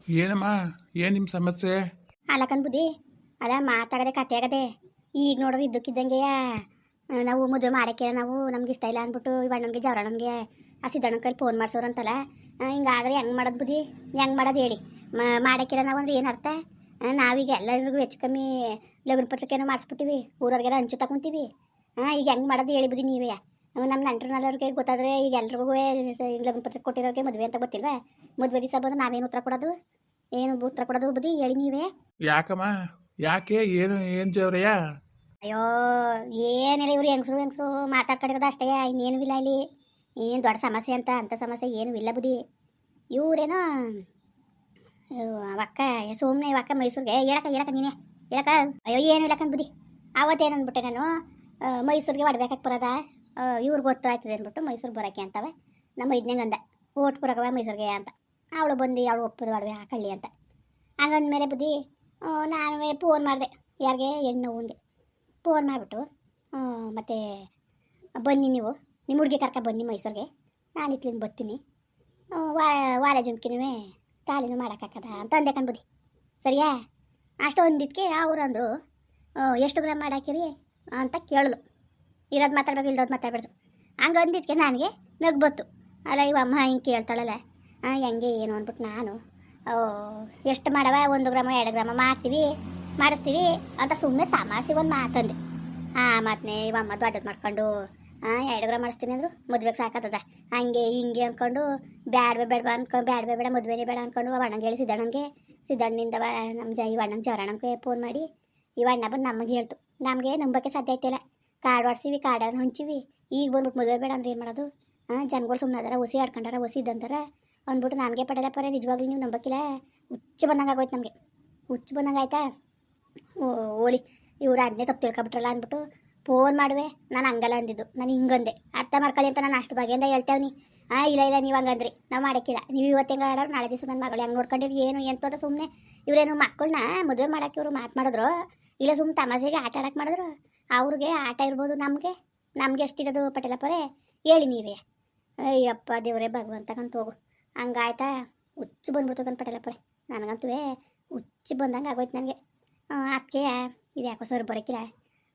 ಏನಮ್ಮ? ಏನು ನಿಮ್ಮ ಸಮಸ್ಯೆ? ಅಲ್ಲಕನ್ ಬುದ್ಧಿ. ಅಲ್ಲ ಮಾತಾಗದೆ ಕತೆ ಆಗದೆ. ಈಗ ನೋಡಿದ್ರೆ ಇದ್ದಕ್ಕಿದ್ದಂಗೆ ನಾವು ಮದುವೆ ಮಾಡೋಕ್ಕೆ ನಮ್ಗೆ ಇಷ್ಟ ಇಲ್ಲ ಅಂದ್ಬಿಟ್ಟು ಇವಣ್ಣನಿಗೆ ಜವರಣ್ಣನಿಗೆ ಆ ಸಿದ್ದಣ್ಣನ ಕೈಲಿ ಫೋನ್ ಮಾಡ್ಸೋರಂತಲ್ಲ. ಹಿಂಗಾದ್ರೆ ಹೆಂಗೆ ಮಾಡೋದು ಬುದ್ಧಿ? ಹೆಂಗೆ ಮಾಡೋದು ಹೇಳಿ? ಮಾಡೋಕ್ಕಿರ ನಾವು ಅಂದ್ರೆ ಏನು ಅರ್ಥ? ನಾವೀಗ ಎಲ್ಲರಿಗೂ ಹೆಚ್ಚು ಕಮ್ಮಿ ಲಗ್ನ ಪತ್ರಿಕೆನೂ ಮಾಡಿಸ್ಬಿಟ್ಟಿವಿ, ಊರವ್ರಿಗೆಲ್ಲ ಹಂಚು ತಗೊಂತೀವಿ. ಈಗ ಹೆಂಗೆ ಮಾಡೋದು ಹೇಳಿ ಬುದ್ಧಿ ನೀವೇ? ನಮ್ಮ ನೆಂಟ್ರನ್ನಲ್ಲವ್ರಿಗೆ ಗೊತ್ತಾದರೆ ಈಗ ಎಲ್ರಿಗೂ ಲಗ್ನ ಪತ್ರಿಕೆ ಕೊಟ್ಟಿರೋರಿಗೆ ಮದುವೆ ಅಂತ ಗೊತ್ತಿಲ್ವೇ? ಮದುವೆ ದಿವಸ ಬಂದು ನಾವೇನು ಉತ್ತರ ಕೊಡೋದು? ಏನು ಉತ್ತರ ಕೊಡೋದು ಬುದ್ಧಿ ಹೇಳಿ ನೀವೇ? ಯಾಕಮ್ಮ? ಯಾಕೆ? ಏನು ಜವರಯ್ಯ? ಅಯ್ಯೋ, ಏನಿಲ್ಲ ಇವ್ರು ಹೆಂಗಸರು ಮಾತಾಡ್ಕೊಂಡಿರೋದು ಅಷ್ಟೇ, ಇನ್ನೇನು ಇಲ್ಲ ಇಲ್ಲಿ. ಏನು ದೊಡ್ಡ ಸಮಸ್ಯೆ ಅಂತ ಸಮಸ್ಯೆ ಏನೂ ಇಲ್ಲ ಬುದ್ಧಿ. ಇವರೇನೋ ಅಕ್ಕ ಸುಮ್ಮನೆ ಇವಕ್ಕ ಮೈಸೂರಿಗೆ ಹೇಳಕ್ಕ ನೀನೇ ಹೇಳಕ್ಕ. ಅಯ್ಯೋ ಏನು ಹೇಳಕ್ಕಂತ ಬುದ್ಧಿ. ಅವತ್ತೇನು ಅಂದ್ಬಿಟ್ಟೆ ನಾನು, ಮೈಸೂರಿಗೆ ಹೊಡ್ಬೇಕಾಗಿ ಬರೋದ ಇವ್ರಿಗೆ ಗೊತ್ತಾಯ್ತದೆ ಅಂದ್ಬಿಟ್ಟು ಮೈಸೂರಿಗೆ ಬರೋಕ್ಕೆ ಅಂತವೆ. ನಮ್ಮ ಐದನೇ ಗಂಧ ಓಟ್ ಬರೋಕವ ಮೈಸೂರಿಗೆ ಅಂತ. ಅವಳು ಬಂದು ಅವಳು ಒಪ್ಪದು ಒಡವೆ ಹಾಕೊಳ್ಳಿ ಅಂತ. ಹಂಗಂದ್ಮೇಲೆ ಬುದ್ಧಿ ನಾನು ಫೋನ್ ಮಾಡಿದೆ ಯಾರಿಗೆ, ಹೆಣ್ಣು ಹೂವಿಗೆ ಫೋನ್ ಮಾಡಿಬಿಟ್ಟು ಮತ್ತು ಬನ್ನಿ ನೀವು ನಿಮ್ಮ ಹುಡುಗಿ ಕರ್ಕ ಬನ್ನಿ ಮೈಸೂರಿಗೆ, ನಾನು ಇತ್ಲಿಂದ ಬರ್ತೀನಿ, ವಾರ ಜುಮ್ಕಿನೂ ತಾಲಿನೂ ಮಾಡೋಕ್ಕಾಕದ ಅಂತ ಅಂದೆ ಕಣ್ ಬುದ್ಧಿ. ಸರಿಯಾ? ಅಷ್ಟೊಂದಿದ್ದಕ್ಕೆ ಅವ್ರು ಅಂದರು ಎಷ್ಟು ಗ್ರಾಮ್ ಮಾಡಾಕಿರಿ ಅಂತ ಕೇಳಿದ್ರು. ಇರೋದು ಮಾತಾಡ್ಬೇಕು, ಇಲ್ದೋದು ಮಾತಾಡ್ಬಾರ್ದು. ಹಂಗೆ ಅಂದಿದ್ದಕ್ಕೆ ನನಗೆ ನಗು ಬತ್ತು. ಅಲ್ಲ ಇವ ಅಮ್ಮ ಹಿಂಗೆ ಕೇಳ್ತಾಳಲ್ಲ ಹೆಂಗೆ ಏನು ಅಂದ್ಬಿಟ್ಟು ನಾನು ಎಷ್ಟು ಮಾಡವ 1 ಗ್ರಾಮ 2 ಗ್ರಾಮ ಮಾಡಿಸ್ತೀವಿ ಅಂತ ಸುಮ್ಮನೆ ತಮಾಸೆಗೆ ಒಂದು ಮಾತಂದೆ. ಮಾತನ್ನೇ ಇವಮ್ಮ ದೊಡ್ಡದು ಮಾಡ್ಕೊಂಡು 2 ಗ್ರಾಮ ಮಾಡಿಸ್ತೀನಿ ಅಂದರು, ಮದುವೆಗೆ ಸಾಕತ್ತದ ಹಂಗೆ ಹಿಂಗೆ ಅಂದ್ಕೊಂಡು ಬೇಡ ಅಂದ್ಕೊಂಡು ಬೇಡ ಮದುವೆನೇ ಬೇಡ ಅಂದ್ಕೊಂಡು ಅಣ್ಣಂಗೆ ಹೇಳಿ ಸಿದ್ದಣ್ಣನಿಂದ ನಮ್ಮ ಇವಣ್ಣನ ಜವರಣ್ಣಂಗೆ ಫೋನ್ ಮಾಡಿ ಇವಣ್ಣ ಬಂದು ನಮಗೆ ಹೇಳ್ತು. ನಮಗೆ ನಂಬಕ್ಕೆ ಸಾಧ್ಯ ಆಯ್ತಿಲ್ಲ. ಕಾರ್ಡ್ ಹೊಡ್ಸಿವಿ, ಕಾರ್ಡನ್ನು ಹಂಚಿವಿ, ಈಗ ಬಂದ್ಬಿಟ್ಟು ಮದುವೆ ಬೇಡ ಅಂದ್ರೆ ಏನು ಮಾಡೋದು? ಜನಗಳು ಸುಮ್ಮನೆ ಅದಾರ, ಹುಸಿ ಆಡ್ಕೊಂಡಾರ, ಹುಸಿ ಇದ್ದಂತಾರ ಅಂದ್ಬಿಟ್ಟು ನಮಗೆ ಪಡೆದ ಪರ ನಿಜವಾಗ್ಲೂ ನೀವು ನಂಬಕ್ಕಿಲ್ಲ. ಹುಚ್ಚು ಬಂದಂಗೆ ಆಗೋಯ್ತು ನಮಗೆ, ಹುಚ್ಚು ಬಂದಂಗೆ ಆಯ್ತಾ. ಓಲಿ ಇವ್ರು ಅದನ್ನೇ ತಪ್ಪು ತಿಳ್ಕೊಬಿಟ್ರಲ್ಲ ಅಂದ್ಬಿಟ್ಟು ಫೋನ್ ಮಾಡುವೆ. ನಾನು ಹಂಗಲ್ಲ ಅಂದಿದ್ದು, ನಾನು ಹಿಂಗಂದೆ, ಅರ್ಥ ಮಾಡ್ಕೊಳ್ಳಿ ಅಂತ ನಾನು ಅಷ್ಟು ಬಗೆಯಿಂದ ಹೇಳ್ತೇವ್ನಿ. ಇಲ್ಲ ನೀವು ಹಂಗಂದ್ರಿ, ನಾವು ಮಾಡೋಕ್ಕಿಲ್ಲ. ನೀವು ಇವತ್ತು ಹೆಂಗೆ ಆಡೋರು ನಾಳೆ ದಿವಸ ನನ್ನ ಮಗಳು ಹೆಂಗೆ ನೋಡ್ಕೊಂಡಿರಿ ಏನು ಎಂತದ ಸುಮ್ಮನೆ ಇವರೇನು ಮಕ್ಕಳನ್ನ ಮದುವೆ ಮಾಡೋಕ್ಕೆ ಇವರು ಮಾಡಿದ್ರು, ಇಲ್ಲ ಸುಮ್ಮನೆ ತಮಾಷೆಗೆ ಆಟ ಆಡಕ್ಕೆ ಮಾಡಿದ್ರು. ಅವ್ರಿಗೆ ಆಟ ಇರ್ಬೋದು, ನಮಗೆ ಎಷ್ಟಿರೋದು ಪಟೇಲಪ್ಪರೇ ಹೇಳಿ ನೀವೇ. ಅಯ್ಯಪ್ಪ ದೇವರೇ ಭಗವಂತಕ್ಕಂತ ಹೋಗು. ಹಂಗಾಯ್ತಾ ಹುಚ್ಚು ಬಂದ್ಬಿಡ್ತು ಕಣ್ ಪಟೇಲಪ್ಪರೇ, ನನಗಂತೂ ಹುಚ್ಚು ಬಂದಂಗೆ ಆಗೋಯ್ತು ನನಗೆ. ಅದಕ್ಕೆ ಇದು ಯಾಕೋ ಸರ್ ಬರೋಕ್ಕಿಲ್ಲ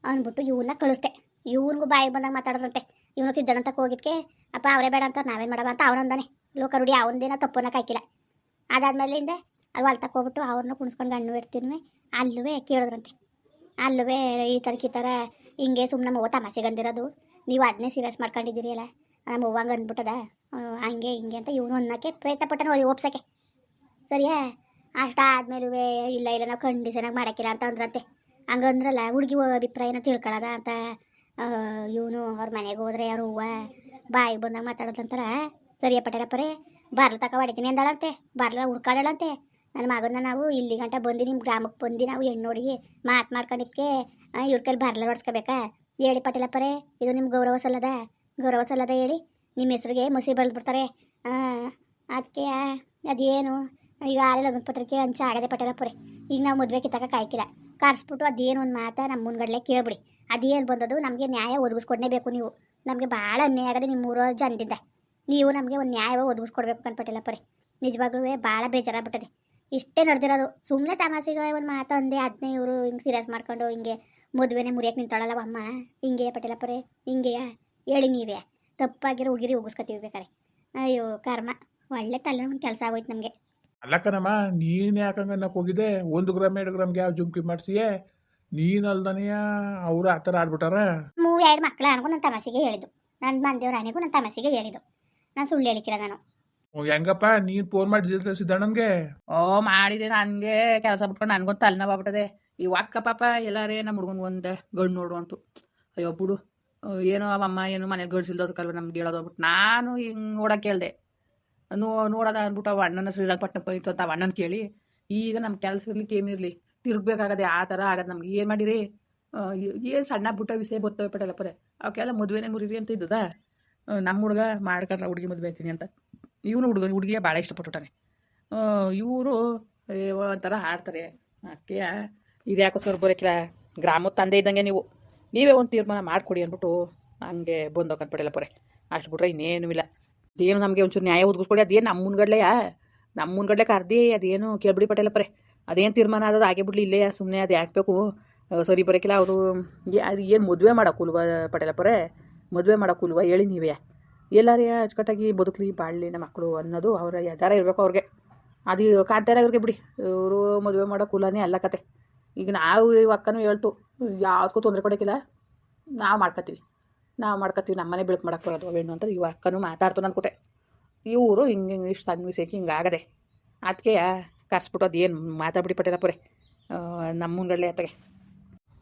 ಅಂದ್ಬಿಟ್ಟು ಇವನ್ನ ಕಳಿಸ್ದೆ. ಇವನಿಗೂ ಬಾಯಿಗೆ ಬಂದಂಗೆ ಮಾತಾಡೋದಂತೆ. ಇವನು ಸಿದ್ದಣ್ಣಂತಕ್ಕೆ ಹೋಗಿದ್ಕೆ ಅಪ್ಪ ಅವರೇ ಬೇಡ ಅಂತ ನಾವೇನು ಮಾಡವ ಅಂತ ಅವನಂದಾನೆ. ಲೋಕರುಡಿ ಅವನದೇನೋ ತಪ್ಪನ್ನ ಕಾಯ್ಕಿಲ್ಲ. ಅದಾದ್ಮೇಲಿಂದ ಅಲ್ಲಿ ಹೊಲ್ತಕ್ಕೆ ಹೋಗ್ಬಿಟ್ಟು ಅವ್ರನ್ನ ಕುಣಿಸ್ಕೊಂಡು ಗಣ್ಣು ಇಡ್ತೀನಿ. ಅಲ್ಲೂ ಕೇಳಿದ್ರಂತೆ, ಅಲ್ಲೂ ಈ ಥರ ಹಿಂಗೆ ಸುಮ್ಮನೆ ಅವ್ವ ತಮಾಷೆಗೆ ಅಂದಿರೋದು, ನೀವು ಅದನ್ನೇ ಸೀರಿಯಸ್ ಮಾಡ್ಕೊಂಡಿದ್ದೀರಿ ಅಲ್ಲ ನಮ್ಮ ಅವ್ವ ಹಂಗೆ ಅಂದ್ಬಿಟ್ಟದ ಹಂಗೆ ಹಿಂಗೆ ಅಂತ ಇವನು ಅನ್ನೋಕ್ಕೆ ಪ್ರಯತ್ನ ಪಟ್ಟನು ಒಪ್ಸೋಕ್ಕೆ. ಸರಿಯಾ? ಅಷ್ಟಾದ್ಮೇಲೂ ಇಲ್ಲ ನಾವು ಕಂಡೀಷನಾಗಿ ಮಾಡೋಕ್ಕಿಲ್ಲ ಅಂತ ಅಂದ್ರಂತೆ. ಹಂಗಂದ್ರಲ್ಲ ಹುಡುಗಿ ಅಭಿಪ್ರಾಯನ ತಿಳ್ಕೊಳ್ಳೋದ ಅಂತ ಇವನು ಅವ್ರ ಮನೆಗೆ ಹೋದ್ರೆ ಯಾರು ಹೂವು ಬಾಯಿಗೆ ಬಂದಾಗ ಮಾತಾಡೋದಂತಾರ. ಸರಿಯಾ ಪಟೇಲಪ್ಪರೇ? ಬಾರ್ಲು ತಕ ಹೊಡಿತೀನಿ ಅಂದಳಂತೆ, ಬಾರ್ಲು ಹುಡ್ಕಾಡಳಂತೆ. ನನ್ನ ಮಗನ ನಾವು ಇಲ್ಲಿ ಗಂಟ ಬಂದು ನಿಮ್ಮ ಗ್ರಾಮಕ್ಕೆ ಬಂದು ನಾವು ಹೆಣ್ಣೋಡಿ ಮಾಡ್ಕೊಂಡಿದ್ದಕ್ಕೆ ಇವ್ರ ಕೈಲಿ ಬಾರ್ಲ ಹೊಡ್ಸ್ಕೋಬೇಕಾ? ಹೇಳಿ ಪಟೇಲಪ್ಪರೇ, ಇದು ನಿಮ್ಮ ಗೌರವ ಸಲ್ಲದ ಹೇಳಿ? ನಿಮ್ಮ ಹೆಸ್ರಿಗೆ ಮಸಿ ಬರೆದ್ಬಿಡ್ತಾರೆ. ಅದಕ್ಕೆ ಅದೇನು ಈಗ ಆಲೆ ಲಗ್ನ ಪತ್ರಿಕೆ ಹಂಚ ಆಗದೆ ಪಟೇಲಪ್ಪರೇ. ಈಗ ನಾವು ಮದುವೆ ಕಿತ್ತಾಕ ಕಾಯ್ಕಿಲ್ಲ, ಕರ್ಸ್ಬಿಟ್ಟು ಅದೇನು ಒಂದು ಮಾತಾ ನಮ್ಮ ಮುನ್ಗಡ್ಲೆ ಕೇಳ್ಬಿಡಿ. ಅದೇನು ಬಂದದು ನಮಗೆ ನ್ಯಾಯ ಒದಗಿಸ್ಕೊಡ್ಲೇಬೇಕು. ನೀವು ನಮಗೆ ಭಾಳ ಅನ್ಯಾಯ ಆಗದೆ ನಿಮ್ಮೂರ ಜನದಿಂದ. ನೀವು ನಮಗೆ ಒಂದು ನ್ಯಾಯ ಒದಗಿಸ್ಕೊಡ್ಬೇಕು ಅಂತ ಪಟೇಲಪ್ಪರೇ. ನಿಜವಾಗ್ಲೂ ಭಾಳ ಬೇಜಾರಾಗ್ಬಿಟ್ಟದೆ. ಇಷ್ಟೇ ನಡೆದಿರೋದು. ಸುಮ್ಮನೆ ತಮಾಸೆಗೆ ಒಂದು ಮಾತು ಅಂದೆ, ಅದನ್ನೇ ಇವರು ಹಿಂಗೆ ಸೀರಿಯಸ್ ಮಾಡ್ಕೊಂಡು ಹಿಂಗೆ ಮದುವೆನೇ ಮುರಿಯಕ್ಕೆ ನಿಂತಾಳಲ್ಲ ಅಮ್ಮ. ಹಿಂಗೆ ಪಟೇಲಪ್ಪರೇ, ಹಿಂಗೆಯಾ ಹೇಳಿ ನೀವೇ? ತಪ್ಪಾಗಿರೋ ಉಗಿರಿ ಉಗಿಸ್ಕೊತೀವಿ ಬೇಕಾರೆ. ಅಯ್ಯೋ ಕರ್ಮ, ಒಳ್ಳೆ ತಲೆ ಒಂದು ಕೆಲಸ ಆಗೋಯ್ತು ನಮಗೆ. ಅಲ್ಲ ಕಣಮ್ಮ, ನೀನು ಯಾಕಂಗೆ ಅನ್ನಕ್ಕೆ ಹೋಗಿದ್ದೆ? 1 ಗ್ರಾಮ್ 2 ಗ್ರಾಮ್ಗೆ ಯಾವ ಜುಮ್ಕಿ ಮಾಡಿಸಿಯೇ? ನೀನು ಅಲ್ದನೆಯ ಅವರು ಆ ಥರ ಆಡ್ಬಿಟ್ಟಾರ? 2 ಮಕ್ಕಳ ಅನ್ಕೊಂಡು ನನ್ನ ತಮಾಸೆಗೆ ಹೇಳಿದ್ದು. ನನ್ನ ಮಂದಿಯವ್ರ ಅನೆಗೂ ನನ್ನ ತಮಾಸೆಗೆ ಹೇಳಿದ್ದು. ನಾನು ಸುಳ್ಳು ಹೇಳಿಕ್ಕಿಲ್ಲ ನಾನು. ಹೆಂಗಪ್ಪ ನೀನು ಫೋನ್ ಮಾಡಿದ್ದಿಲ್ಲ ಸಿದ್ದಣ್ಣನಿಗೆ? ಮಾಡಿದೆ. ನನಗೆ ಕೆಲಸ ಬಿಟ್ಕೊಂಡು ನನಗೊಂದು ತಲೆನೋವಾಗ್ಬಿಟ್ಟದೆ. ಈ ಅಕ್ಕ ಪಾಪ ಎಲ್ಲಾರೇ ನಮ್ಮ ಹುಡುಗನ ಒಂದು ಗಂಡು ನೋಡು ಅಂತು. ಅಯ್ಯೋ ಬಿಡು, ಏನೋ ಅವಮ್ಮ ಏನು ಮನೇಲಿ ಗಡ್ಸಿಲ್ದೋದಕ್ಕಲ್ವ ನಮ್ಗೆ ಹೇಳೋದು ಅಂದ್ಬಿಟ್ಟು ನಾನು ಹಿಂಗೆ ನೋಡೋಕೆ ಕೇಳಿದೆ. ನೋಡೋದ ಅಂದ್ಬಿಟ್ಟು ಅವ ಅಣ್ಣನ ಶ್ರೀರಂಗಪಟ್ಟಣ ಹೋಯ್ತು ಅಂತ ಅವ ಅಣ್ಣನ ಕೇಳಿ ಈಗ ನಮ್ಮ ಕೆಲಸ ಇರಲಿ ಕೇಮಿರಲಿ ತಿರುಗಬೇಕಾಗದೆ ಆ ಥರ ಆಗದು ನಮ್ಗೆ. ಏನು ಮಾಡಿರಿ? ಏನು ಸಣ್ಣ ಪುಟ್ಟ ವಿಷಯ ಗೊತ್ತವೆ ಪಟೇಲಪ್ಪರೇ, ಅವಕ್ಕೆಲ್ಲ ಮದುವೆನೇ ಮುರಿರಿ ಅಂತ ಇದ್ದದ. ನಮ್ಮ ಹುಡುಗ ಮಾಡ್ಕೊಂಡ್ರೆ ಹುಡುಗಿ ಮದುವೆ ಆಯ್ತೀನಿ ಅಂತ ಇವನು ಹುಡುಗಿಯ ಭಾಳ ಇಷ್ಟಪಟ್ಟುಟಾನೆ. ಇವರು ಒಂಥರ ಆಡ್ತಾರೆ. ಅದಕ್ಕೆ ಇದು ಯಾಕೋ ಸರ್ ಬರೋಕ್ಕಿಲ್ಲ, ಗ್ರಾಮದ ತಂದೆ ಇದ್ದಂಗೆ ನೀವೇ ಒಂದು ತೀರ್ಮಾನ ಮಾಡಿಕೊಡಿ ಅಂದ್ಬಿಟ್ಟು ಹಂಗೆ ಬಂದೋಕಂತ ಪಟೇಲಪ್ಪರೇ. ಅಷ್ಟು ಬಿಟ್ರೆ ಇನ್ನೇನು ಇಲ್ಲ. ಅದೇನು ನಮಗೆ ಒಂಚೂರು ನ್ಯಾಯ ಒದಗಿಸ್ಕೊಡಿ. ಅದೇನು ನಮ್ಮ ಮುನ್ಗಡ್ಲೆಯ ನಮ್ಮ ಮುಂದ್ಗಡೆ ಕರ್ದಿ ಅದೇನು ಕೇಳ್ಬಿಡಿ ಪಟೇಲಪ್ಪರೆ, ಅದೇನು ತೀರ್ಮಾನ ಆದದು ಆಗೇ ಬಿಡ್ಲಿ ಇಲ್ಲೇ, ಸುಮ್ಮನೆ ಅದು ಯಾಕಬೇಕು ಸರಿ ಬರೋಕಿಲ್ಲ ಅವರು. ಅದು ಏನು ಮದುವೆ ಮಾಡೋಕ್ಕಲ್ವ ಪಟೇಲಪ್ಪರೆ, ಮದುವೆ ಮಾಡೋಕ್ಕಲ್ವ ಹೇಳಿ ನೀವೇ. ಎಲ್ಲಾರೇ ಅಚ್ಚುಕಟ್ಟಾಗಿ ಬದುಕಲಿ ಬಾಳಲಿ ನಮ್ಮ ಮಕ್ಕಳು ಅನ್ನೋದು ಅವರ ಯಾವ್ದಾರ ಇರಬೇಕು ಅವ್ರಿಗೆ. ಅದು ಕಾಣ್ತಾ ಇಲ್ಲ ಇವ್ರಿಗೆ ಬಿಡಿ, ಇವರು ಮದುವೆ ಮಾಡೋ ಕುಲನೇ ಅಲ್ಲ ಕತೆ. ಈಗ ನಾವು ಈ ಅಕ್ಕನೂ ಹೇಳ್ತು ಯಾವುದಕ್ಕೂ ತೊಂದರೆ ಕೊಡೋಕ್ಕಿಲ್ಲ, ನಾವು ಮಾಡ್ಕೊತೀವಿ ನಮ್ಮನೆ ಬೆಳಕು ಮಾಡಕ್ಕೆ ಬರೋದು ಅವೇನು ಅಂತ ಇವ ಅಕ್ಕನೂ ಮಾತಾಡ್ತು ಅಂದ್ಕೊಟ್ಟೆ. ಇವರು ಹಿಂಗೆ ಇಷ್ಟು ಸಣ್ಣ ವಿಷಯಕ್ಕೆ ಹಿಂಗಾಗದೆ ಅದಕ್ಕೆ ಕರ್ಸ್ಬಿಟ್ಟು ಅದೇನು ಮಾತಾಡ್ಬಿಡಿ ಪಟೇಲಪ್ಪರೆ ನಮ್ಮ ಮುಂದ್ಗಡೆ ಅತ್ತಗೆ.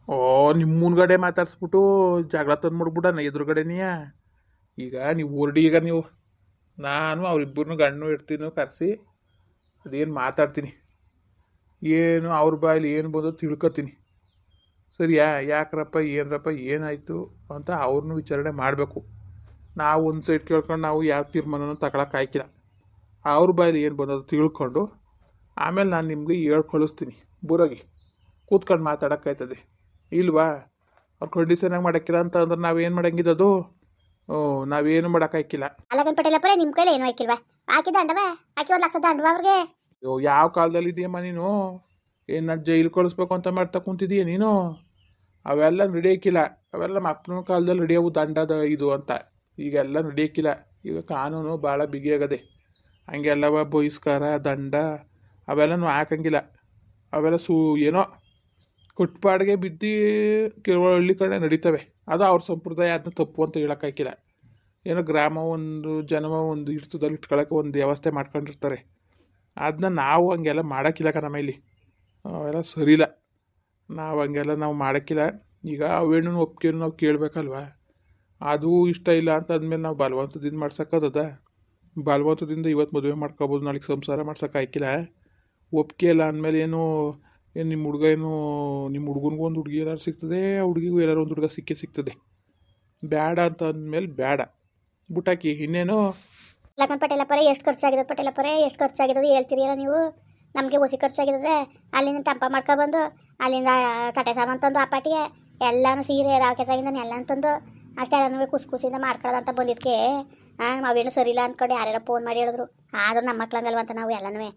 ಓ ನಿಮ್ಮ ಮುನ್ಗಡೆ ಮಾತಾಡ್ಸ್ಬಿಟ್ಟು ಜಗಳ ತಂದ್ಬಿಡ್ಬಿಡಣ ಎದುರುಗಡೆನೆಯ. ಈಗ ನೀವು ಹೊರಡಿ, ಈಗ ನೀವು ನಾನು ಅವರಿಬ್ಬರನ್ನೂ ಗಂಡು ಇಡ್ತೀನಿ ಕರೆಸಿ ಅದೇನು ಮಾತಾಡ್ತೀನಿ, ಏನು ಅವ್ರ ಬಾಯಲ್ಲಿ ಏನು ಬಂದು ತಿಳ್ಕೊತೀನಿ. ಸರಿಯಾ? ಯಾಕ್ರಪ್ಪ ಏನರಪ್ಪ ಏನಾಯಿತು ಅಂತ ಅವ್ರನ್ನೂ ವಿಚಾರಣೆ ಮಾಡಬೇಕು. ನಾವು ಒಂದು ಸೈಡ್ ಕೇಳ್ಕೊಂಡು ನಾವು ಯಾವ ತೀರ್ಮಾನನೂ ತಗೊಳಕ್ಕಾಯ್ಕಿಲ್ಲ. ಅವ್ರ ಬಾಯಲ್ಲಿ ಏನು ಬಂದದು ತಿಳ್ಕೊಂಡು ಆಮೇಲೆ ನಾನು ನಿಮಗೆ ಕಳಿಸ್ತೀನಿ. ಬುರೋಗಿ ಕೂತ್ಕೊಂಡು ಮಾತಾಡೋಕ್ಕಾಯ್ತದೆ ಇಲ್ವಾ? ಅವ್ರು ಕಂಡೀಷನಾಗಿ ಮಾಡೋಕ್ಕಿಲ್ಲ ಅಂತ ಅಂದ್ರೆ ನಾವೇನು ಮಾಡೋಂಗಿದ್ದದು? ನಾವೇನು ಮಾಡೋಕ್ಕಾಯ್ಕಿಲ್ಲ. ಅಲ್ಲಗನ್ ಪಟೇಲಪ್ಪರೆ ನಿಮ್ಮ ಕೈಲಿ ಏನು ಹಾಕಿಲ್ವಾ? ಹಾಕಿ ದಂಡವ ಹಾಕಿ 1 ಲಕ್ಷ ದಂಡವ ಅವ್ರಿಗೆ. ಅಯ್ಯೋ ಯಾವ ಕಾಲದಲ್ಲಿ ಇದೆಯಮ್ಮ ನೀನು? ಏನು ನಾನು ಜೈಲು ಕಳಿಸ್ಬೇಕು ಅಂತ ಮಾಡ್ತಾ ಕುಂತಿದೀಯ ನೀನು? ಅವೆಲ್ಲ ನಡೆಯೋಕ್ಕಿಲ್ಲ. ಅವೆಲ್ಲ ನಮ್ಮ ಅಪ್ಪನ ಕಾಲದಲ್ಲಿ ನಡೆಯೋವು ದಂಡದ ಇದು ಅಂತ. ಈಗೆಲ್ಲ ನಡೆಯೋಕ್ಕಿಲ್ಲ. ಈಗ ಕಾನೂನು ಭಾಳ ಬಿಗಿಯಾಗದೆ. ಹಂಗೆಲ್ಲವ ಬಹಿಷ್ಕಾರ ದಂಡ ಅವೆಲ್ಲನೂ ಹಾಕಂಗಿಲ್ಲ. ಅವೆಲ್ಲ ಏನೋ ಕಟ್ಪಾಡಿಗೆ ಬಿದ್ದು ಕೆಲವು ಹಳ್ಳಿ ಕಡೆ ನಡೀತವೆ. ಅದು ಅವ್ರ ಸಂಪ್ರದಾಯ, ಅದನ್ನ ತಪ್ಪು ಅಂತ ಹೇಳೋಕ್ಕಾಗಿಲ್ಲ. ಏನೋ ಗ್ರಾಮ ಒಂದು ಜನವ ಒಂದು ಇರ್ತದಲ್ಲಿ ಇಟ್ಕೊಳ್ಳೋಕೆ ಒಂದು ವ್ಯವಸ್ಥೆ ಮಾಡ್ಕೊಂಡಿರ್ತಾರೆ. ಅದನ್ನ ನಾವು ಹಂಗೆಲ್ಲ ಮಾಡೋಕ್ಕಿಲ್ಲ ನಮ್ಮ ಇಲ್ಲಿ. ಅವೆಲ್ಲ ಸರಿಯಿಲ್ಲ. ನಾವು ಹಂಗೆಲ್ಲ ನಾವು ಮಾಡೋಕ್ಕಿಲ್ಲ. ಈಗ ಅವೇನು ಒಪ್ಪಿಗೆನೂ ನಾವು ಕೇಳಬೇಕಲ್ವ? ಅದು ಇಷ್ಟ ಇಲ್ಲ ಅಂತ ಅಂದಮೇಲೆ ನಾವು ಬಲವಂತದಿಂದ ಮಾಡ್ಸೋಕ್ಕದ? ಬಲವಂತದಿಂದ ಇವತ್ತು ಮದುವೆ ಮಾಡ್ಕೊಬೋದು, ನಾಳೆಗೆ ಸಂಸಾರ ಮಾಡ್ಸೋಕ್ಕಾಯ್ಕಿಲ್ಲ. ಒಪ್ಪಿಗೆ ಇಲ್ಲ ಅಂದಮೇಲೆ ಏನು ನಿಮ್ಮ ಹುಡುಗ ಏನು ನಿಮ್ಮ ಹುಡುಗನಿಗೂ ಒಂದು ಹುಡುಗಿ ಏನಾರು ಸಿಗ್ತದೆ, ಆ ಹುಡುಗಿಗೂ ಏನಾರು ಒಂದು ಹುಡುಗ ಸಿಗ್ತದೆ. ಬೇಡ ಅಂತ ಅಂದಮೇಲೆ ಬೇಡ ಬುಟ್ಟಾಕಿ ಇನ್ನೇನು. ಲಕ್ಷ್ಮಣ್ ಪಟೇಲಪ್ಪರೆ ಎಷ್ಟು ಖರ್ಚಾಗಿದೆ ಪಟೇಲಪ್ಪರೆ? ಎಷ್ಟು ಖರ್ಚಾಗಿರೋದು ಹೇಳ್ತೀರಿಯಲ್ಲ ನೀವು. ನಮಗೆ ಹೊಸಿ ಖರ್ಚಾಗಿರ್ತದೆ. ಅಲ್ಲಿಂದ ಟಂಪ ಮಾಡ್ಕೊಬಂದು ಅಲ್ಲಿಂದ ತಟ್ಟೆ ಸಾಮಾನು ತಂದು ಆ ಪಾಟಿಗೆ ಎಲ್ಲನೂ ಸೀರೆ ರಾಕೆತಾಗಿಂದ ಎಲ್ಲ ತಂದು ಅಷ್ಟೆಲ್ಲನೂ ಕುಸಿಂದ ಮಾಡ್ಕೊಳ್ಳೋದಂತ ಬಂದಿದ್ದಕ್ಕೆ ಅವೇನು ಸರಿ ಇಲ್ಲ ಅಂದ್ಕೊಂಡು ಯಾರ್ಯಾರೋ ಫೋನ್ ಮಾಡಿ ಹೇಳಿದ್ರು. ಆದರೂ ನಮ್ಮ ಮಕ್ಳಂಗಲ್ವ ಅಂತ ನಾವು ಎಲ್ಲನೂ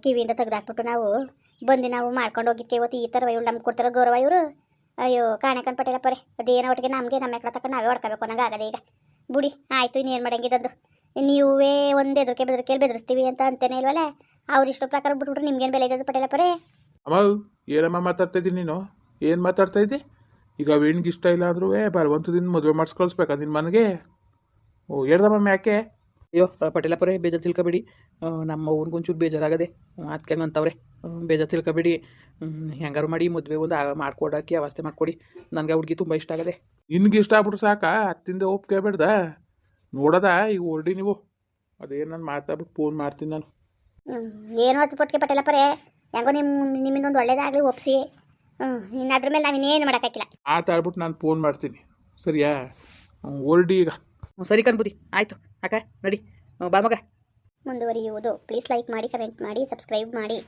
ಕಿವಿಯಿಂದ ತೆಗೆದಾಕ್ಬಿಟ್ಟು ನಾವು ಬಂದು ನಾವು ಮಾಡ್ಕೊಂಡು ಹೋಗಿಕ್ಕೆ ಇವತ್ತು ಈ ಥರ ಇವ್ರು ನಮ್ಗೆ ಕೊಡ್ತಿರೋ ಗೌರವ ಇವರು. ಅಯ್ಯೋ ಕಾಣಕನ್ ಪಟೇಲಪ್ಪರೆ, ಅದೇನೋ ಒಟ್ಟಿಗೆ ನಮಗೆ ನಮ್ಮ ಮಕ್ಳ ತಕ್ಕ ನಾವೇ ಹೊಡ್ಕೋಬೇಕು ಅನ್ನೋಂಗೆ ಆಗದೆ ಈಗ. ಬುಡಿ ಆಯಿತು, ಇನ್ನೇನು ಮಾಡಂಗಿದ್ದದ್ದು. ನೀವೇ ಒಂದು ಬೆದರಿಕೆಯಲ್ಲಿ ಬೆದರಿಸ್ತೀವಿ ಅಂತ ಅಂತೇನೆ ಇಲ್ವಲ್ಲ? ಅವ್ರು ಇಷ್ಟು ಪ್ರಕಾರ ಬಿಟ್ಬಿಟ್ರೆ ನಿಮ್ಗೇನು ಬೆಲೆ ಇದ್ದದ್ದು ಪಟೇಲಪ್ಪರೆ? ಅಮ್ಮ ಏನಮ್ಮ ಮಾತಾಡ್ತಾ ಇದ್ದೀನಿ ನೀನು? ಏನು ಮಾತಾಡ್ತಾ ಇದ್ದಿ? ಈಗ ಅವೇಣಿಗೆ ಇಷ್ಟ ಇಲ್ಲ ಅಂದ್ರೂ ಬಲವಂತದಿಂದ ಮದುವೆ ಮಾಡಿಸ್ಕೊಳ್ಸ್ಬೇಕಾ ನಿನ್ನ ಮನೆಗೆ? ಓ ಹೇಳ್ದಮ್ಮ ಯಾಕೆ? ಅಯ್ಯೋ ಪಟೇಲಪ್ಪರೆ ಬೇಜಾರು ತಿಳ್ಕೊಬೇಡಿ, ನಮ್ಮ ಅವ್ರಿಗೊಂಚೂರು ಬೇಜಾರಾಗದೆ ಅದಕ್ಕೆ ಅಂತವ್ರೆ. ಬೇಜಾರು ತಿಳ್ಕೊಬೇಡಿ, ಹೆಂಗಾರು ಮಾಡಿ ಮದುವೆ ಒಂದು ಮಾಡ್ಕೊಡೋಕ್ಕೆ ವ್ಯವಸ್ಥೆ ಮಾಡಿಕೊಡಿ. ನನಗೆ ಹುಡುಗಿ ತುಂಬ ಇಷ್ಟ ಆಗದೆ. ನಿನ್ಗೆ ಇಷ್ಟ ಆಗ್ಬಿಟ್ರು ಸಾಕಾ? ಹತ್ತಿಂದ ಒಪ್ಪಿಗೆ ಬೇಡ್ದ ನೋಡೋದಾ? ಈಗ ಹೊರಡಿ ನೀವು. ಅದೇನು ನಾನು ಮಾತಾಡ್ಬಿಟ್ಟು ಫೋನ್ ಮಾಡ್ತೀನಿ ನಾನು. ಏನು ಹೊತ್ತು ಪಟ್ಟಿಗೆ ಪಟೇಲಪ್ಪರೆ, ಹೆಂಗೋ ನಿಮ್ಮಿಂದೊಂದು ಒಳ್ಳೇದಾಗಲಿ ಒಪ್ಪಿಸಿ. ಇನ್ನು ಅದ್ರ ಮೇಲೆ ನಾವಿನ್ನೇನು ಮಾಡೋಕ್ಕಾಗಿಲ್ಲ. ಮಾತಾಡ್ಬಿಟ್ಟು ನಾನು ಫೋನ್ ಮಾಡ್ತೀನಿ, ಸರಿಯಾ? ಹೊರಡಿ ಈಗ. ಸರಿ ಕಣ್ಬುದಿ, ಆಯಿತು ಅಕ್ಕ ನಡಿ ಬಾ ಮಗ. ಮುಂದುವರಿಯುವುದು. ಪ್ಲೀಸ್ ಲೈಕ್ ಮಾಡಿ, ಕಮೆಂಟ್ ಮಾಡಿ, ಸಬ್ಸ್ಕ್ರೈಬ್ ಮಾಡಿ.